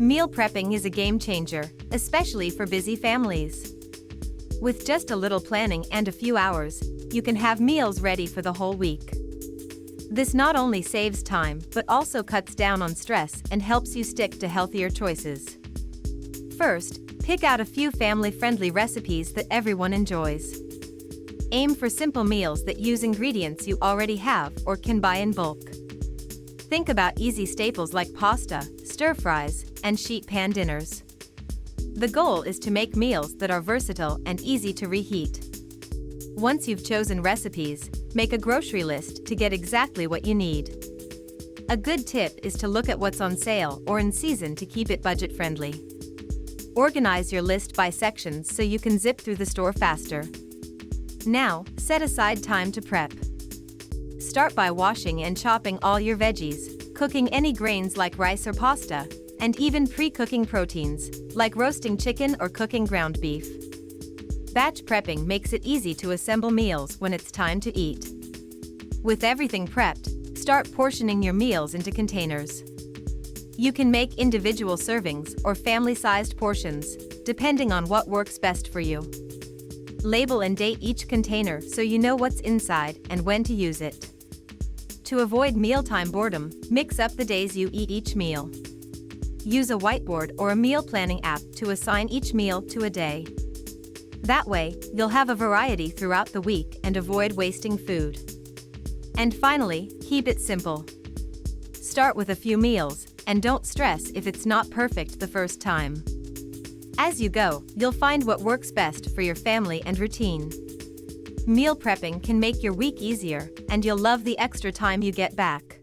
Meal prepping is a game changer, especially for busy families. With just a little planning and a few hours, you can have meals ready for the whole week. This not only saves time but also cuts down on stress and helps you stick to healthier choices. First, pick out a few family-friendly recipes that everyone enjoys. Aim for simple meals that use ingredients you already have or can buy in bulk. Think about easy staples like pasta, stir-fries, and sheet pan dinners. The goal is to make meals that are versatile and easy to reheat. Once you've chosen recipes, make a grocery list to get exactly what you need. A good tip is to look at what's on sale or in season to keep it budget-friendly. Organize your list by sections so you can zip through the store faster. Now, set aside time to prep. Start by washing and chopping all your veggies, cooking any grains like rice or pasta, and even pre-cooking proteins, like roasting chicken or cooking ground beef. Batch prepping makes it easy to assemble meals when it's time to eat. With everything prepped, start portioning your meals into containers. You can make individual servings or family-sized portions, depending on what works best for you. Label and date each container so you know what's inside and when to use it. To avoid mealtime boredom, mix up the days you eat each meal. Use a whiteboard or a meal planning app to assign each meal to a day. That way, you'll have a variety throughout the week and avoid wasting food. And finally, keep it simple. Start with a few meals, and don't stress if it's not perfect the first time. As you go, you'll find what works best for your family and routine. Meal prepping can make your week easier, and you'll love the extra time you get back.